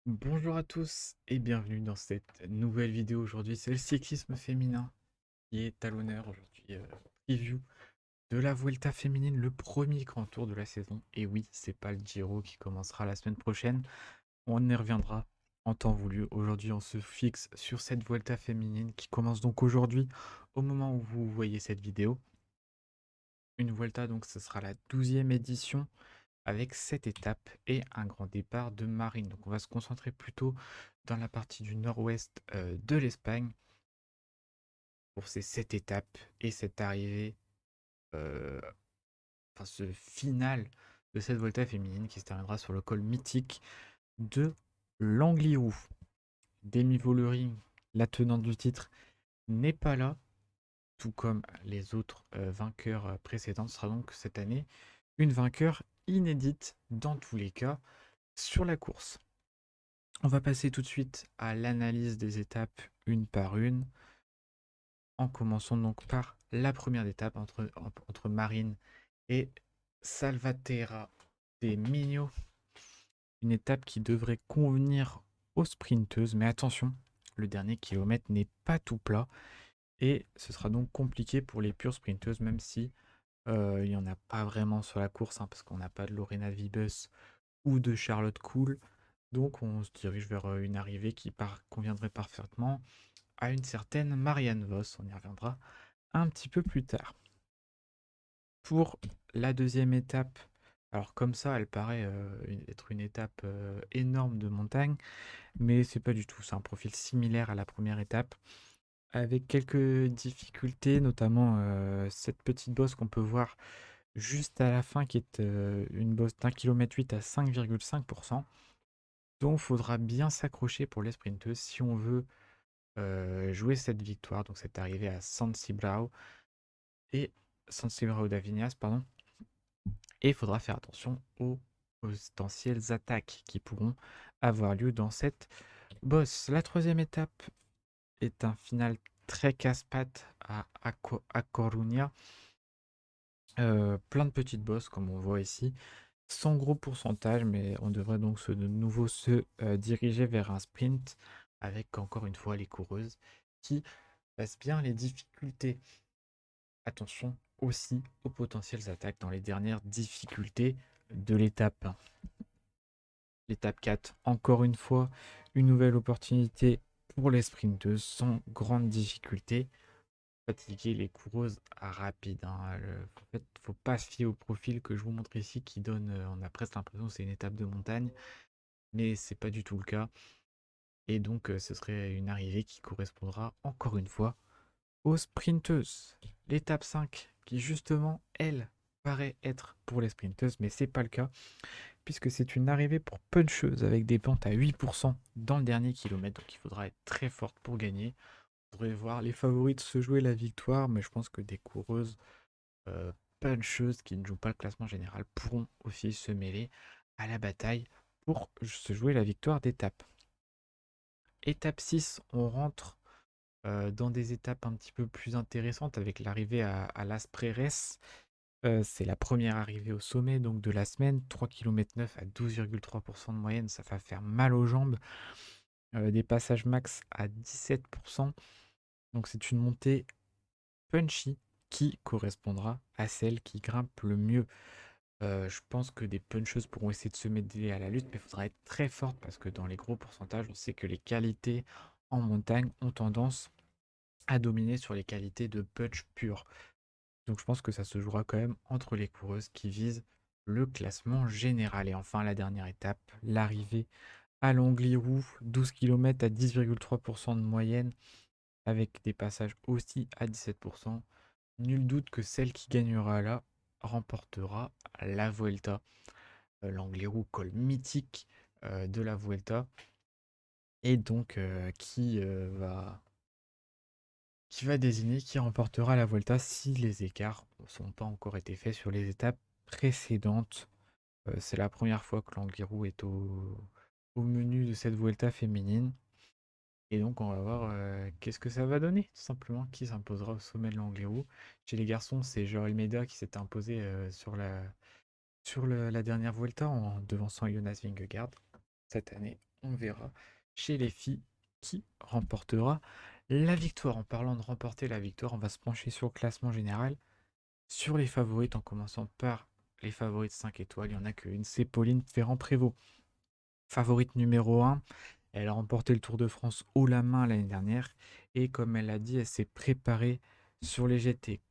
Bonjour à tous et bienvenue dans cette nouvelle vidéo. Aujourd'hui, c'est le cyclisme féminin qui est à l'honneur. Aujourd'hui, preview de la Vuelta féminine, le premier grand tour de la saison. Et oui, c'est pas le Giro qui commencera la semaine prochaine. On y reviendra en temps voulu. Aujourd'hui, on se fixe sur cette Vuelta féminine qui commence donc aujourd'hui au moment où vous voyez cette vidéo. Une Vuelta, donc ce sera la 12e édition avec 7 étapes et un grand départ de Marine. Donc on va se concentrer plutôt dans la partie du nord-ouest de l'Espagne pour ces 7 étapes et cette arrivée, euh, enfin ce final de cette Volta féminine qui se terminera sur le col mythique de l'Angliru. Demi Vollering, la tenante du titre, n'est pas là, tout comme les autres vainqueurs précédents. Ce sera donc cette année une vainqueur inédite dans tous les cas sur la course. On va passer tout de suite à l'analyse des étapes une par une, en commençant donc par la première étape entre Marine et Salvatierra de Minho. Une étape qui devrait convenir aux sprinteuses, mais attention, le dernier kilomètre n'est pas tout plat et ce sera donc compliqué pour les pures sprinteuses, même si il n'y en a pas vraiment sur la course, hein, parce qu'on n'a pas de Lorena Vibus ou de Charlotte Kool. Donc on se dirige vers une arrivée qui conviendrait parfaitement à une certaine Marianne Vos. On y reviendra un petit peu plus tard. Pour la deuxième étape, alors comme ça, elle paraît être une étape énorme de montagne, mais c'est pas du tout. C'est un profil similaire à la première étape, avec quelques difficultés, notamment cette petite bosse qu'on peut voir juste à la fin, qui est une bosse d'1,8 km à 5,5%. Donc, il faudra bien s'accrocher pour les sprinteuses si on veut jouer cette victoire, donc cette arrivée à San Cibrao et San Cibrao d'Avignas, pardon. Et il faudra faire attention aux potentielles attaques qui pourront avoir lieu dans cette bosse. La troisième étape est un final très casse-pattes à Coruña. Plein de petites bosses comme on voit ici, sans gros pourcentage, mais on devrait donc de nouveau se diriger vers un sprint avec encore une fois les coureuses qui passent bien les difficultés. Attention aussi aux potentielles attaques dans les dernières difficultés de l'étape. L'étape 4, encore une fois, une nouvelle opportunité pour les sprinteuses sans grande difficulté. Fatiguer les coureuses rapides, hein. En fait, faut pas se fier au profil que je vous montre ici qui donne, on a presque l'impression que c'est une étape de montagne, mais c'est pas du tout le cas. Et donc, ce serait une arrivée qui correspondra encore une fois aux sprinteuses. L'étape 5, qui justement, elle, paraît être pour les sprinteuses, mais c'est pas le cas, puisque c'est une arrivée pour puncheuse avec des pentes à 8% dans le dernier kilomètre, donc il faudra être très forte pour gagner. On devrait voir les favorites se jouer la victoire, mais je pense que des coureuses puncheuses qui ne jouent pas le classement général pourront aussi se mêler à la bataille pour se jouer la victoire d'étape. Étape 6, on rentre dans des étapes un petit peu plus intéressantes avec l'arrivée à Las Preres. C'est la première arrivée au sommet donc de la semaine, 3,9 km à 12,3% de moyenne, ça va faire mal aux jambes. Des passages max à 17%. Donc c'est une montée punchy qui correspondra à celle qui grimpe le mieux. Je pense que des puncheuses pourront essayer de se mêler à la lutte, mais il faudra être très forte parce que dans les gros pourcentages, on sait que les qualités en montagne ont tendance à dominer sur les qualités de punch pur. Donc je pense que ça se jouera quand même entre les coureuses qui visent le classement général. Et enfin, la dernière étape, l'arrivée à l'Angliru, 12 km à 10,3% de moyenne, avec des passages aussi à 17%. Nul doute que celle qui gagnera là remportera la Vuelta. L'Angliru, col mythique de la Vuelta, et donc qui va désigner qui remportera la Vuelta si les écarts ne sont pas encore été faits sur les étapes précédentes. C'est la première fois que l'Angliru est au menu de cette Vuelta féminine. Et donc on va voir qu'est-ce que ça va donner, tout simplement, qui s'imposera au sommet de l'Angliru. Chez les garçons, c'est Joel Meida qui s'est imposé sur la dernière Vuelta en devançant Jonas Vingegaard. Cette année, on verra chez les filles qui remportera la victoire. En parlant de remporter la victoire, on va se pencher sur le classement général, sur les favorites, en commençant par les favorites 5 étoiles. Il n'y en a qu'une, c'est Pauline Ferrand-Prévot. Favorite numéro 1, elle a remporté le Tour de France haut la main l'année dernière. Et comme elle l'a dit, elle s'est préparée sur les GT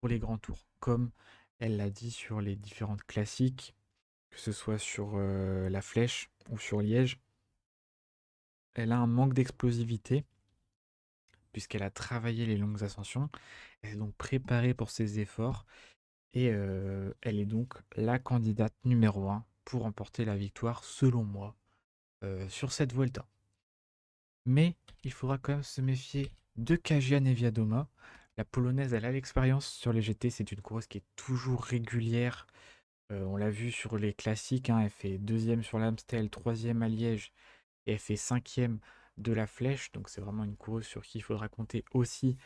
pour les grands tours. Comme elle l'a dit sur les différentes classiques, que ce soit sur la Flèche ou sur Liège, elle a un manque d'explosivité puisqu'elle a travaillé les longues ascensions. Elle s'est donc préparée pour ses efforts et elle est donc la candidate numéro 1 pour remporter la victoire, selon moi, sur cette Vuelta. Mais il faudra quand même se méfier de Kasia Niewiadoma. La Polonaise, elle a l'expérience sur les GT, c'est une coureuse qui est toujours régulière. On l'a vu sur les classiques, hein, elle fait deuxième sur l'Amstel, troisième à Liège, et elle fait cinquième de la Flèche. Donc c'est vraiment une coureuse sur qui il faudra compter aussi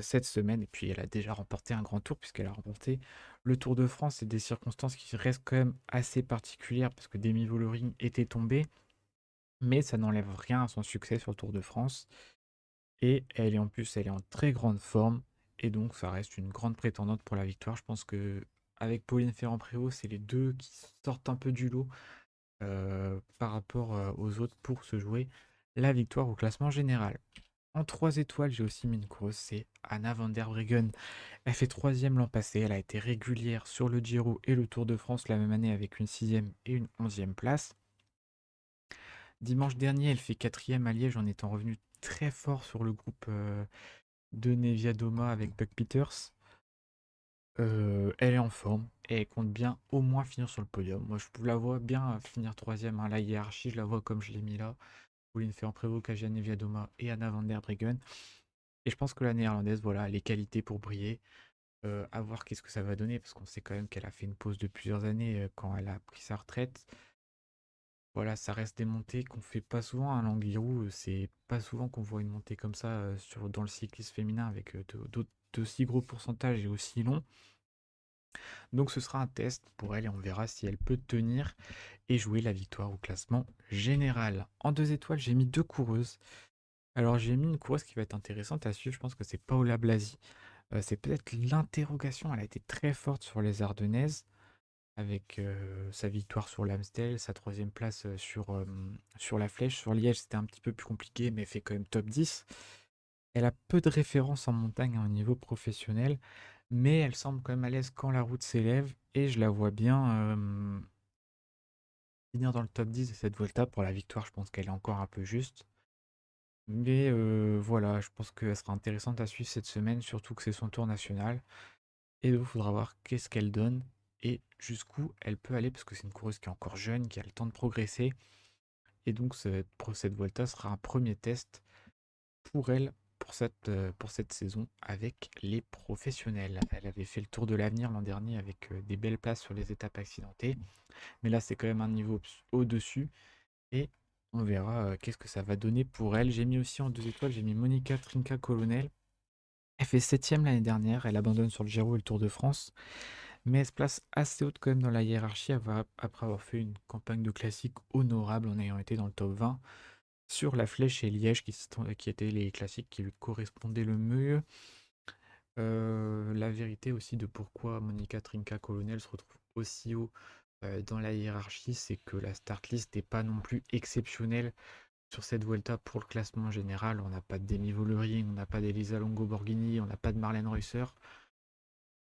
cette semaine. Et puis elle a déjà remporté un grand tour, puisqu'elle a remporté le Tour de France. Et des circonstances qui restent quand même assez particulières, parce que Demi Vollering était tombée. Mais ça n'enlève rien à son succès sur le Tour de France. Et elle est en plus, elle est en très grande forme. Et donc, ça reste une grande prétendante pour la victoire. Je pense que avec Pauline Ferrand-Prévot, c'est les deux qui sortent un peu du lot par rapport aux autres pour se jouer la victoire au classement général. En 3 étoiles, j'ai aussi mis une coureuse, c'est Anna van der Breggen. Elle fait troisième l'an passé, elle a été régulière sur le Giro et le Tour de France la même année avec une 6e et une 11e place. Dimanche dernier, elle fait quatrième à Liège en étant revenue très fort sur le groupe de Neviadoma avec Buck Peters. Elle est en forme et elle compte bien au moins finir sur le podium. Moi, je la vois bien finir troisième, hein. La hiérarchie, je la vois comme je l'ai mis là. Pauline Ferrand-Prévot, Kasia Niewiadoma et Anna van der Breggen. Et je pense que la néerlandaise, voilà, les qualités pour briller. À voir qu'est-ce que ça va donner, parce qu'on sait quand même qu'elle a fait une pause de plusieurs années quand elle a pris sa retraite. Voilà, ça reste des montées qu'on fait pas souvent à l'Angliru. C'est pas souvent qu'on voit une montée comme ça dans le cyclisme féminin avec d'aussi gros pourcentages et aussi long. Donc ce sera un test pour elle et on verra si elle peut tenir et jouer la victoire au classement général. En 2 étoiles, j'ai mis 2 coureuses. Alors j'ai mis une coureuse qui va être intéressante à suivre, je pense que c'est Paola Blasi. C'est peut-être l'interrogation, elle a été très forte sur les Ardennaises avec sa victoire sur l'Amstel, sa troisième place sur la Flèche. Sur Liège, c'était un petit peu plus compliqué, mais elle fait quand même top 10. Elle a peu de références en montagne, hein, au niveau professionnel, mais elle semble quand même à l'aise quand la route s'élève, et je la vois bien finir dans le top 10 de cette Volta. Pour la victoire, je pense qu'elle est encore un peu juste. Mais voilà, je pense qu'elle sera intéressante à suivre cette semaine, surtout que c'est son tour national. Et donc, il faudra voir qu'est-ce qu'elle donne et jusqu'où elle peut aller, parce que c'est une coureuse qui est encore jeune, qui a le temps de progresser. Et donc, cette Volta sera un premier test pour elle, pour cette saison, avec les professionnels. Elle avait fait le Tour de l'Avenir l'an dernier avec des belles places sur les étapes accidentées. Mais là, c'est quand même un niveau au-dessus. Et on verra qu'est-ce que ça va donner pour elle. J'ai mis aussi en 2 étoiles, j'ai mis Monica Trinca-Colonel. Elle fait septième l'année dernière, elle abandonne sur le Giro et le Tour de France, mais elle se place assez haute quand même dans la hiérarchie après avoir fait une campagne de classique honorable en ayant été dans le top 20 sur la Flèche et Liège qui étaient les classiques qui lui correspondaient le mieux. La vérité aussi de pourquoi Monica Trinca-Colonel se retrouve aussi haut dans la hiérarchie, c'est que la start list n'est pas non plus exceptionnelle sur cette Vuelta pour le classement général. On n'a pas de Demi Vollering, on n'a pas d'Elisa Longo Borghini, on n'a pas de Marlène Reusser.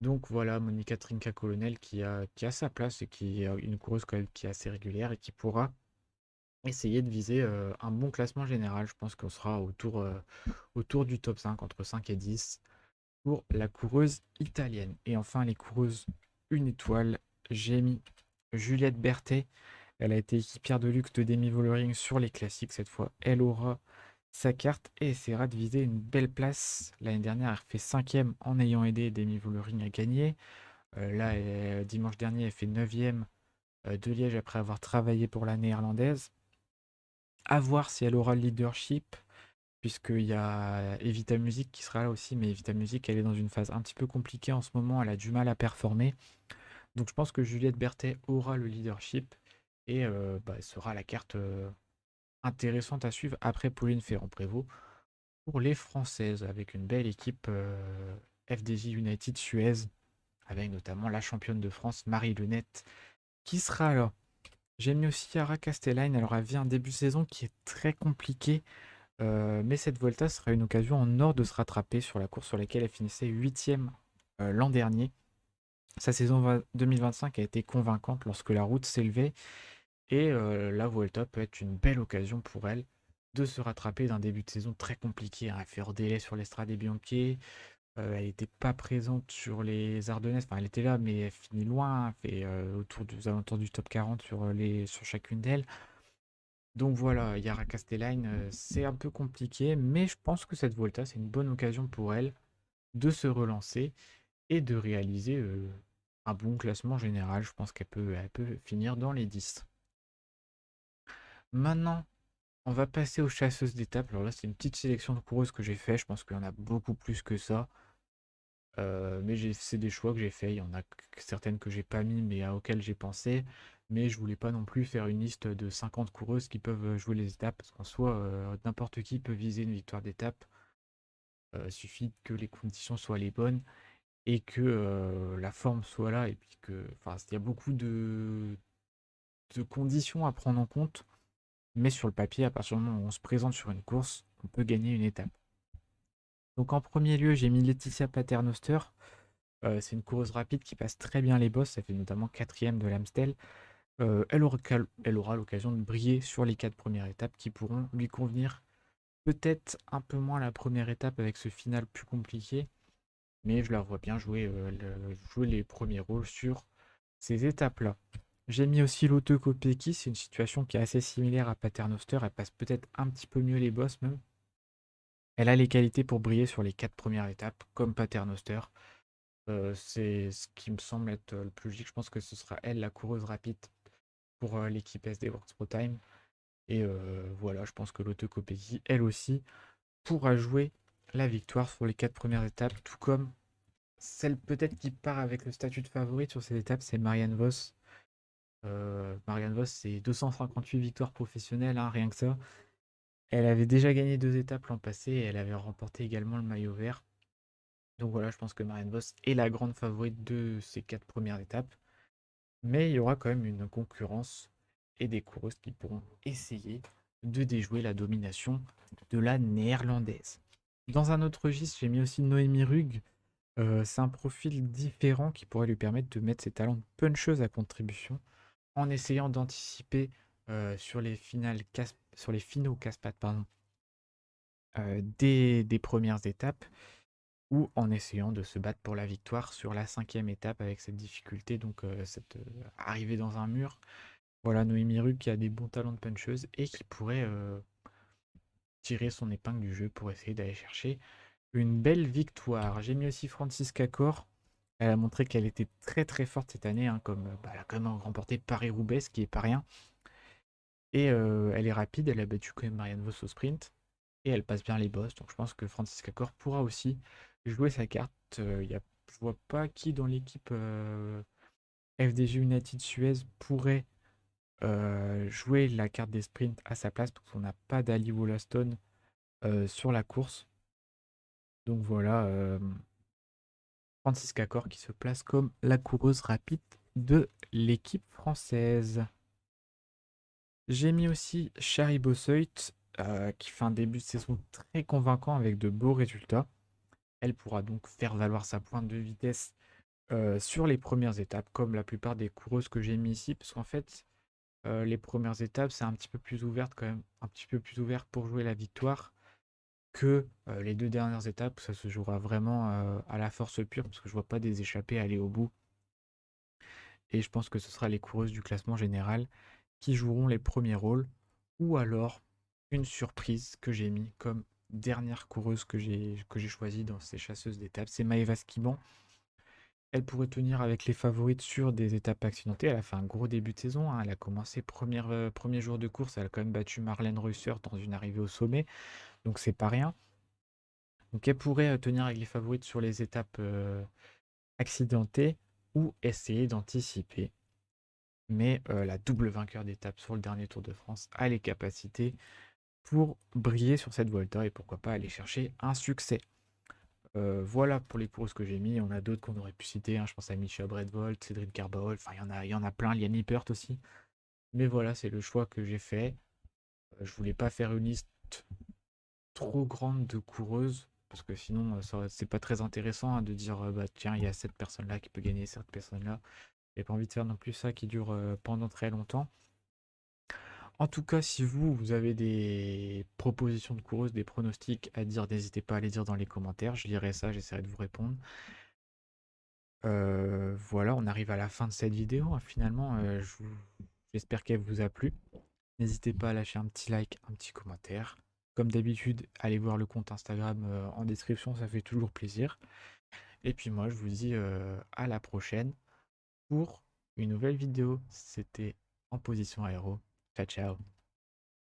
Donc voilà, Monica Trinca-Colonel qui a sa place et qui est une coureuse quand même qui est assez régulière et qui pourra essayer de viser un bon classement général. Je pense qu'on sera autour du top 5, entre 5 et 10 pour la coureuse italienne. Et enfin, les coureuses une étoile, j'ai mis Juliette Berthet. Elle a été équipière de luxe de Demi Vollering sur les classiques cette fois. Elle aura sa carte et essaiera de viser une belle place. L'année dernière, elle fait cinquième en ayant aidé Demi Vollering à gagner. Là, dimanche dernier, elle fait 9e de Liège après avoir travaillé pour la néerlandaise. À voir si elle aura le leadership, puisqu'il y a Evita Music qui sera là aussi, mais Evita Music, elle est dans une phase un petit peu compliquée en ce moment, elle a du mal à performer. Donc je pense que Juliette Berthet aura le leadership et bah, elle sera la carte intéressante à suivre après Pauline Ferrand-Prévot pour les Françaises, avec une belle équipe FDJ United Suez, avec notamment la championne de France Marie Lunette qui sera là. J'ai mis aussi Yara Castellain. Alors, elle vit un début de saison qui est très compliqué, mais cette Volta sera une occasion en or de se rattraper sur la course sur laquelle elle finissait 8e l'an dernier. Sa saison 2025 a été convaincante lorsque la route s'élevait et la Vuelta peut être une belle occasion pour elle de se rattraper d'un début de saison très compliqué, hein. Elle fait hors délai sur l'Estrade Bianchi, elle n'était pas présente sur les Ardennaises, enfin elle était là mais elle finit loin, elle fait autour des alentours du top 40 sur chacune d'elles. Donc voilà, Yara Castellain, c'est un peu compliqué, mais je pense que cette Volta, c'est une bonne occasion pour elle de se relancer et de réaliser un bon classement général. Je pense qu'elle peut finir dans les 10. Maintenant, on va passer aux chasseuses d'étapes. Alors là, c'est une petite sélection de coureuses que j'ai fait. Je pense qu'il y en a beaucoup plus que ça. Mais c'est des choix que j'ai fait. Il y en a certaines que j'ai pas mis, mais auxquelles j'ai pensé. Mais je voulais pas non plus faire une liste de 50 coureuses qui peuvent jouer les étapes. Parce qu'en soi, n'importe qui peut viser une victoire d'étape. Suffit que les conditions soient les bonnes et que la forme soit là. Et puis que, enfin, il y a beaucoup de conditions à prendre en compte. Mais sur le papier, à partir du moment où on se présente sur une course, on peut gagner une étape. Donc en premier lieu, j'ai mis Laetitia Paternoster. C'est une coureuse rapide qui passe très bien les bosses. Elle fait notamment 4e de l'Amstel. Elle aura l'occasion de briller sur les 4 premières étapes qui pourront lui convenir. Peut-être un peu moins la première étape avec ce final plus compliqué. Mais je la vois bien jouer les premiers rôles sur ces étapes-là. J'ai mis aussi Lotte Kopecky. C'est une situation qui est assez similaire à Paternoster. Elle passe peut-être un petit peu mieux les bosses même. Elle a les qualités pour briller sur les 4 premières étapes, comme Paternoster. C'est ce qui me semble être le plus logique. Je pense que ce sera elle, la coureuse rapide pour l'équipe SD Works Pro Time. Et voilà, je pense que Lotte Kopecky, elle aussi, pourra jouer la victoire sur les 4 premières étapes, tout comme celle peut-être qui part avec le statut de favorite sur ces étapes, c'est Marianne Vos. Marianne Vos, c'est 258 victoires professionnelles, hein, rien que ça. Elle avait déjà gagné 2 étapes l'an passé et elle avait remporté également le maillot vert. Donc voilà, je pense que Marianne Vos est la grande favorite de ces 4 premières étapes. Mais il y aura quand même une concurrence et des coureuses qui pourront essayer de déjouer la domination de la néerlandaise. Dans un autre registre, j'ai mis aussi Noémie Rugg. C'est un profil différent qui pourrait lui permettre de mettre ses talents de puncheuse à contribution en essayant d'anticiper sur les finaux casse-pattes, pardon, des premières étapes ou en essayant de se battre pour la victoire sur la 5e étape avec cette difficulté, donc cette arrivée dans un mur. Voilà, Noémie Rugg qui a des bons talents de puncheuse et qui pourrait tirer son épingle du jeu pour essayer d'aller chercher une belle victoire. J'ai mis aussi Francisca Cor. Elle a montré qu'elle était très très forte cette année, hein, comme elle a quand même remporté Paris-Roubaix, ce qui est pas rien. Et elle est rapide, elle a battu quand même Marianne Vos au sprint. Et elle passe bien les bosses, donc je pense que Francisca Cor pourra aussi jouer sa carte. Je vois pas qui dans l'équipe FDJ United Suez pourrait jouer la carte des sprints à sa place, parce qu'on n'a pas d'Ali Wollaston sur la course. Donc voilà, Francisca Cor qui se place comme la coureuse rapide de l'équipe française. J'ai mis aussi Shari Bosseuit, qui fait un début de saison très convaincant avec de beaux résultats. Elle pourra donc faire valoir sa pointe de vitesse sur les premières étapes, comme la plupart des coureuses que j'ai mis ici, parce qu'en fait, les premières étapes, c'est un petit peu plus ouverte quand même, un petit peu plus ouvert pour jouer la victoire que les 2 dernières étapes, où ça se jouera vraiment à la force pure, parce que je vois pas des échappées aller au bout. Et je pense que ce sera les coureuses du classement général qui joueront les premiers rôles, ou alors une surprise que j'ai mis comme dernière coureuse que j'ai choisie dans ces chasseuses d'étapes, c'est Maëva Skiban. Elle pourrait tenir avec les favorites sur des étapes accidentées. Elle a fait un gros début de saison, hein. Elle a commencé premier jour de course. Elle a quand même battu Marlène Reusser dans une arrivée au sommet. Donc c'est pas rien. Donc elle pourrait tenir avec les favorites sur les étapes accidentées ou essayer d'anticiper. mais la double vainqueur d'étape sur le dernier Tour de France a les capacités pour briller sur cette Vuelta et pourquoi pas aller chercher un succès. Voilà pour les courses que j'ai mis. On a d'autres qu'on aurait pu citer, hein. Je pense à Micha Bredvold, Cédric Carbaol, enfin il y en a plein, Liane Lippert aussi. Mais voilà, c'est le choix que j'ai fait. Je voulais pas faire une liste trop grande de coureuses, parce que sinon c'est pas très intéressant, hein, de dire bah tiens, il y a cette personne-là qui peut gagner, cette personne-là. J'ai pas envie de faire non plus ça qui dure pendant très longtemps. En tout cas, si vous avez des propositions de coureuses, des pronostics à dire, n'hésitez pas à les dire dans les commentaires. Je lirai ça, j'essaierai de vous répondre. Voilà, on arrive à la fin de cette vidéo, hein, finalement. J'espère qu'elle vous a plu. N'hésitez pas à lâcher un petit like, un petit commentaire. Comme d'habitude, allez voir le compte Instagram en description, ça fait toujours plaisir. Et puis moi, je vous dis à la prochaine pour une nouvelle vidéo. C'était En Position Aéro. Ciao, ciao.